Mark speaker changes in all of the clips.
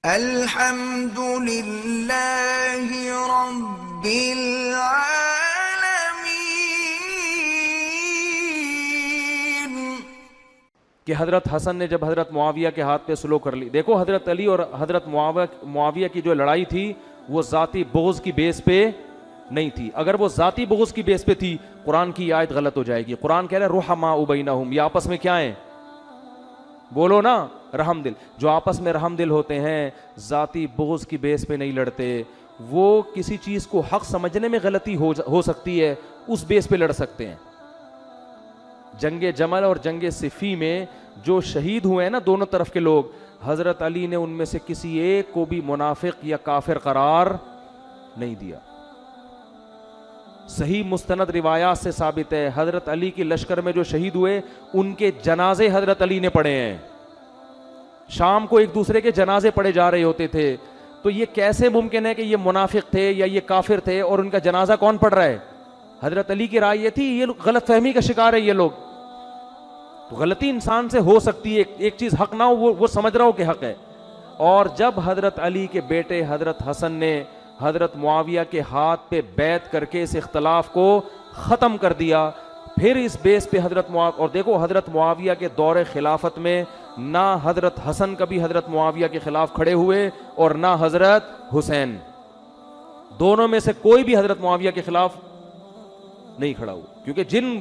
Speaker 1: الحمد للہ رب العالمین۔
Speaker 2: کہ حضرت حسن نے جب حضرت معاویہ کے ہاتھ پہ سلو کر لی، دیکھو حضرت علی اور حضرت معاویہ کی جو لڑائی تھی وہ ذاتی بغض کی بیس پہ نہیں تھی۔ اگر وہ ذاتی بغض کی بیس پہ تھی قرآن کی آیت غلط ہو جائے گی۔ قرآن کہہ رہا ہے رحماء بینہم، یہ آپس میں کیا ہیں؟ بولو نا، رحم دل۔ جو آپس میں رحم دل ہوتے ہیں ذاتی بغض کی بیس پہ نہیں لڑتے، وہ کسی چیز کو حق سمجھنے میں غلطی ہو سکتی ہے، اس بیس پہ لڑ سکتے ہیں۔ جنگ جمل اور جنگ صفی میں جو شہید ہوئے ہیں نا دونوں طرف کے لوگ، حضرت علی نے ان میں سے کسی ایک کو بھی منافق یا کافر قرار نہیں دیا۔ صحیح مستند روایات سے ثابت ہے حضرت علی کی لشکر میں جو شہید ہوئے ان کے جنازے حضرت علی نے پڑھے ہیں۔ شام کو ایک دوسرے کے جنازے پڑھے جا رہے ہوتے تھے، تو یہ کیسے ممکن ہے کہ یہ منافق تھے یا یہ کافر تھے اور ان کا جنازہ کون پڑھ رہا ہے؟ حضرت علی کی رائے یہ تھی یہ غلط فہمی کا شکار ہے یہ لوگ۔ تو غلطی انسان سے ہو سکتی ہے، ایک چیز حق نہ ہو وہ سمجھ رہا ہو کہ حق ہے۔ اور جب حضرت علی کے بیٹے حضرت حسن نے حضرت معاویہ کے ہاتھ پہ بیعت کر کے اس اختلاف کو ختم کر دیا، پھر اس بیس پہ اور دیکھو حضرت معاویہ کے دور خلافت میں نہ حضرت حسن کبھی حضرت معاویہ کے خلاف کھڑے ہوئے اور نہ حضرت حسین، دونوں میں سے کوئی بھی حضرت معاویہ کے خلاف نہیں کھڑا ہوا، کیونکہ جن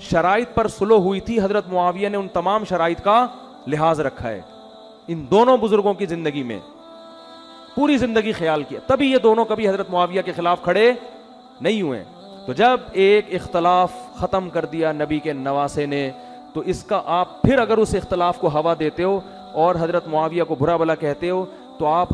Speaker 2: شرائط پر صلح ہوئی تھی حضرت معاویہ نے ان تمام شرائط کا لحاظ رکھا ہے۔ ان دونوں بزرگوں کی زندگی میں پوری زندگی خیال کیا، تبھی یہ دونوں کبھی حضرت معاویہ کے خلاف کھڑے نہیں ہوئے۔ تو جب ایک اختلاف ختم کر دیا نبی کے نواسے نے، تو اس کا آپ پھر اگر اس اختلاف کو ہوا دیتے ہو اور حضرت معاویہ کو برا بھلا کہتے ہو تو آپ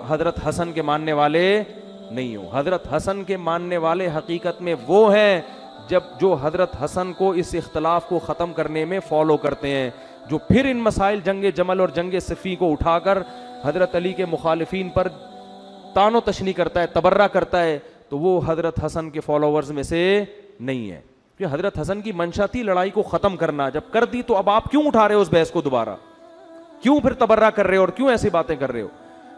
Speaker 2: حضرت حسن کے ماننے والے نہیں ہو۔ حضرت حسن کے ماننے والے حقیقت میں وہ ہیں جو حضرت حسن کو اس اختلاف کو ختم کرنے میں فالو کرتے ہیں، جو پھر ان مسائل جنگ جمل اور جنگ صفی کو اٹھا کر حضرت علی کے مخالفین پر طعن و تشنیع کرتا ہے، تبرہ کرتا ہے، تو وہ حضرت حسن کے فالوورز میں سے نہیں ہے۔ کہ حضرت حسن کی منشا تھی لڑائی کو ختم کرنا، جب کر دی تو اب آپ کیوں اٹھا رہے ہو اس بحث کو دوبارہ؟ کیوں پھر تبرہ کر رہے ہو اور کیوں ایسی باتیں کر رہے ہو؟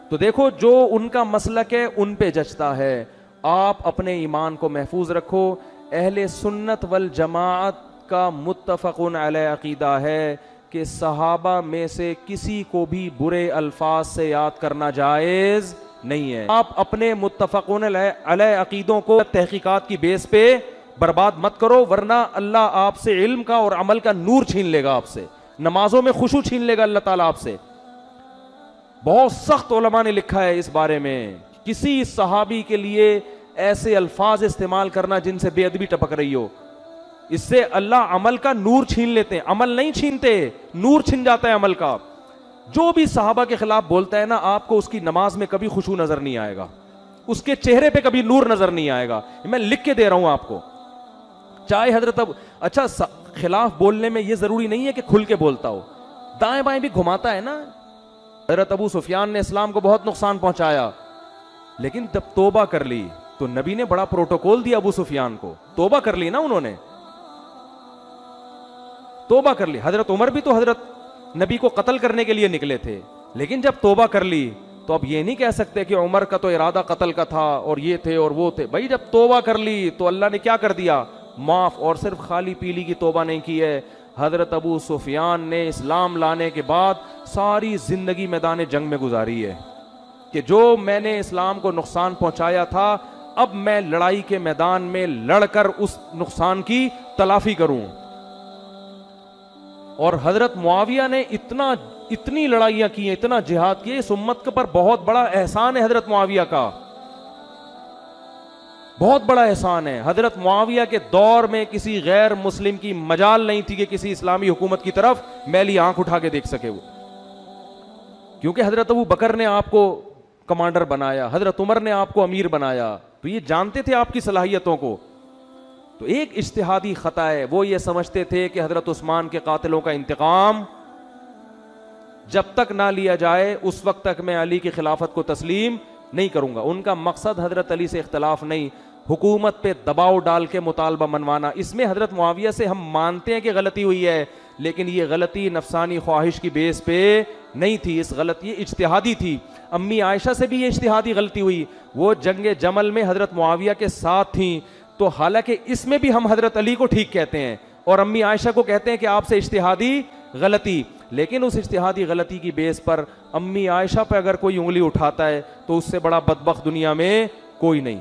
Speaker 2: تو دیکھو جو ان کا مسلک ہے ان پہ جچتا ہے۔ آپ اپنے ایمان کو محفوظ رکھو۔ اہل سنت والجماعت کا متفقن علیہ عقیدہ ہے کہ صحابہ میں سے کسی کو بھی برے الفاظ سے یاد کرنا جائز نہیں ہے۔ آپ اپنے متفقن علیہ عقیدوں کو تحقیقات کی بیس پہ برباد مت کرو، ورنہ اللہ آپ سے علم کا اور عمل کا نور چھین لے گا، آپ سے نمازوں میں خشوع چھین لے گا اللہ تعالیٰ آپ سے۔ بہت سخت علماء نے لکھا ہے اس بارے میں، کسی صحابی کے لیے ایسے الفاظ استعمال کرنا جن سے بے ادبی ٹپک رہی ہو، اس سے اللہ عمل کا نور چھین لیتے ہیں۔ عمل نہیں چھینتے، نور چھن جاتا ہے عمل کا۔ جو بھی صحابہ کے خلاف بولتا ہے نا، آپ کو اس کی نماز میں کبھی خشوع نظر نہیں آئے گا، اس کے چہرے پہ کبھی نور نظر نہیں آئے گا۔ میں لکھ کے دے رہا ہوں آپ کو۔ چاہے حضرت اچھا خلاف بولنے میں یہ ضروری نہیں ہے کہ کھل کے بولتا ہو، دائیں بائیں بھی گھماتا ہے نا۔ حضرت ابو سفیان نے اسلام کو بہت نقصان پہنچایا، لیکن جب توبہ کر لی تو نبی نے بڑا پروٹوکول دیا ابو سفیان کو، توبہ کر لی نا انہوں نے، توبہ کر لی۔ حضرت عمر بھی تو حضرت نبی کو قتل کرنے کے لیے نکلے تھے، لیکن جب توبہ کر لی تو اب یہ نہیں کہہ سکتے کہ عمر کا تو ارادہ قتل کا تھا اور یہ تھے اور وہ تھے۔ بھائی جب توبہ کر لی تو اللہ نے کیا کر دیا؟ معاف۔ اور صرف خالی پیلی کی توبہ نہیں کی ہے، حضرت ابو سفیان نے اسلام لانے کے بعد ساری زندگی میدان جنگ میں گزاری ہے کہ جو میں نے اسلام کو نقصان پہنچایا تھا اب میں لڑائی کے میدان میں لڑ کر اس نقصان کی تلافی کروں۔ اور حضرت معاویہ نے اتنی لڑائیاں کی ہیں، اتنا جہاد کیا، اس امت پر بہت بڑا احسان ہے حضرت معاویہ کا، بہت بڑا احسان ہے۔ حضرت معاویہ کے دور میں کسی غیر مسلم کی مجال نہیں تھی کہ کسی اسلامی حکومت کی طرف میلی آنکھ اٹھا کے دیکھ سکے وہ، کیونکہ حضرت ابو بکر نے آپ کو کمانڈر بنایا، حضرت عمر نے آپ کو امیر بنایا، تو یہ جانتے تھے آپ کی صلاحیتوں کو۔ تو ایک اجتہادی خطا ہے، وہ یہ سمجھتے تھے کہ حضرت عثمان کے قاتلوں کا انتقام جب تک نہ لیا جائے اس وقت تک میں علی کی خلافت کو تسلیم نہیں کروں گا۔ ان کا مقصد حضرت علی سے اختلاف نہیں، حکومت پہ دباؤ ڈال کے مطالبہ منوانا۔ اس میں حضرت معاویہ سے ہم مانتے ہیں کہ غلطی ہوئی ہے، لیکن یہ غلطی نفسانی خواہش کی بیس پہ نہیں تھی، اس غلط یہ اجتہادی تھی. امی عائشہ سے بھی یہ اجتہادی غلطی ہوئی، وہ جنگ جمل میں حضرت معاویہ کے ساتھ تھیں، تو حالانکہ اس میں بھی ہم حضرت علی کو ٹھیک کہتے ہیں اور امی عائشہ کو کہتے ہیں کہ آپ سے اجتہادی غلطی، لیکن اس اجتہادی غلطی کی بیس پر امی عائشہ پہ اگر کوئی انگلی اٹھاتا ہے تو اس سے بڑا بدبخت دنیا میں کوئی نہیں.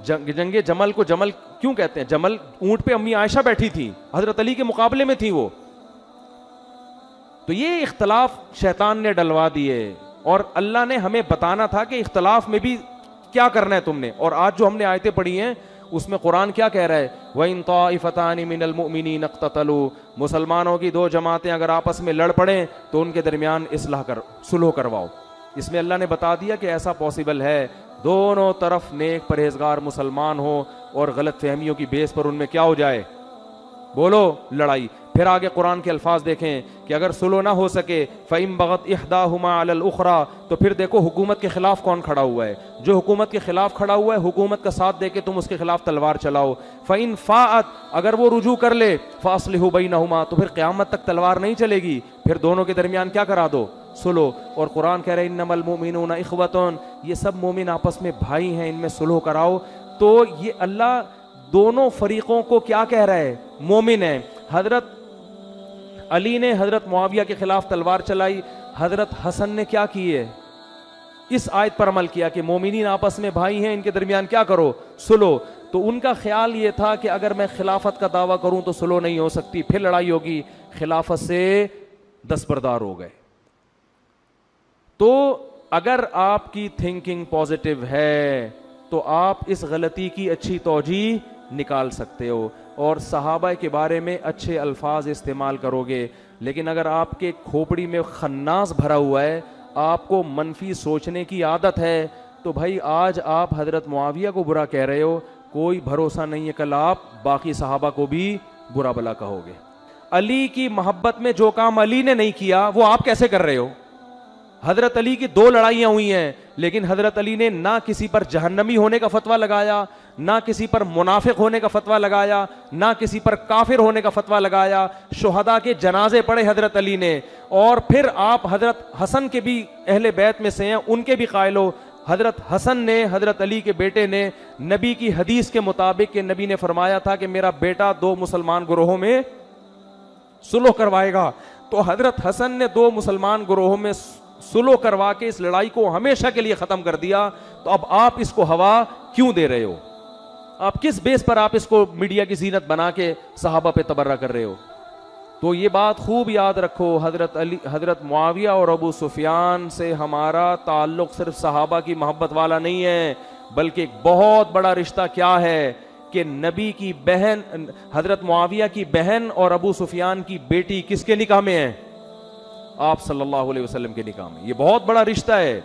Speaker 2: جنگ جمل کو جمل کیوں کہتے ہیں؟ جمل اونٹ پہ امی عائشہ بیٹھی تھی، حضرت علی کے مقابلے میں تھی وہ. تو یہ اختلاف شیطان نے ڈلوا دیے اور اللہ نے ہمیں بتانا تھا کہ اختلاف میں بھی کیا کرنا ہے تم نے. اور آج جو ہم نے آیتیں پڑھی ہیں اس میں قرآن کیا کہہ رہا ہے؟ وَإِن طَائِفَتَانِ مِنَ الْمُؤْمِنِينَ اقْتَتَلُوا، مسلمانوں کی دو جماعتیں اگر آپس میں لڑ پڑیں تو ان کے درمیان صلح کرواؤ. اس میں اللہ نے بتا دیا کہ ایسا پاسبل ہے، دونوں طرف نیک پرہیزگار مسلمان ہو اور غلط فہمیوں کی بیس پر ان میں کیا ہو جائے؟ بولو، لڑائی. پھر آگے قرآن کے الفاظ دیکھیں کہ اگر صلح نہ ہو سکے فَإِن بَغَتْ إِحْدَاهُمَا عَلَى الْأُخْرَى، تو پھر دیکھو حکومت کے خلاف کون کھڑا ہوا ہے. جو حکومت کے خلاف کھڑا ہوا ہے حکومت کا ساتھ دے کے تم اس کے خلاف تلوار چلاؤ. فَإِن فَاءَتْ، اگر وہ رجوع کر لے فَأَصْلِحُوا بَيْنَهُمَا، تو پھر قیامت تک تلوار نہیں چلے گی، پھر دونوں کے درمیان کیا کرا دو؟ صلح. اور قرآن کہہ رہے انما المؤمنون اخوۃ، یہ سب مومن آپس میں بھائی ہیں، ان میں صلح کراؤ. تو یہ اللہ دونوں فریقوں کو کیا کہہ رہا ہے؟ مومن ہے. حضرت علی نے حضرت معاویہ کے خلاف تلوار چلائی، حضرت حسن نے کیا کیے؟ اس آیت پر عمل کیا کہ مومنین آپس میں بھائی ہیں، ان کے درمیان کیا کرو؟ صلح. تو ان کا خیال یہ تھا کہ اگر میں خلافت کا دعویٰ کروں تو صلح نہیں ہو سکتی، پھر لڑائی ہوگی. خلافت سے دستبردار ہو گئے. تو اگر آپ کی تھنکنگ پازیٹیو ہے تو آپ اس غلطی کی اچھی توجیہ نکال سکتے ہو اور صحابہ کے بارے میں اچھے الفاظ استعمال کرو گے. لیکن اگر آپ کے کھوپڑی میں خناس بھرا ہوا ہے، آپ کو منفی سوچنے کی عادت ہے، تو بھائی آج آپ حضرت معاویہ کو برا کہہ رہے ہو، کوئی بھروسہ نہیں ہے کل آپ باقی صحابہ کو بھی برا بلا کہو گے. علی کی محبت میں جو کام علی نے نہیں کیا وہ آپ کیسے کر رہے ہو؟ حضرت علی کی 2 لڑائیاں ہوئی ہیں، لیکن حضرت علی نے نہ کسی پر جہنمی ہونے کا فتویٰ لگایا، نہ کسی پر منافق ہونے کا فتویٰ لگایا، نہ کسی پر کافر ہونے کا فتویٰ لگایا. شہداء کے جنازے پڑھے حضرت علی نے. اور پھر آپ حضرت حسن کے بھی اہل بیت میں سے ہیں، ان کے بھی قائل ہو. حضرت حسن نے، حضرت علی کے بیٹے نے، نبی کی حدیث کے مطابق کہ نبی نے فرمایا تھا کہ میرا بیٹا 2 مسلمان گروہوں میں صلح کروائے گا، تو حضرت حسن نے 2 مسلمان گروہوں میں صلح کروا کے اس لڑائی کو ہمیشہ کے لیے ختم کر دیا. تو اب آپ اس کو ہوا کیوں دے رہے ہو؟ آپ کس بیس پر آپ اس کو میڈیا کی زینت بنا کے صحابہ پہ تبرہ کر رہے ہو؟ تو یہ بات خوب یاد رکھو، حضرت علی، حضرت معاویہ اور ابو سفیان سے ہمارا تعلق صرف صحابہ کی محبت والا نہیں ہے، بلکہ ایک بہت بڑا رشتہ کیا ہے کہ نبی کی بہن، حضرت معاویہ کی بہن اور ابو سفیان کی بیٹی کس کے نکاح میں ہیں؟ آپ صلی اللہ علیہ وسلم کے نکاح میں. یہ بہت بڑا رشتہ ہے.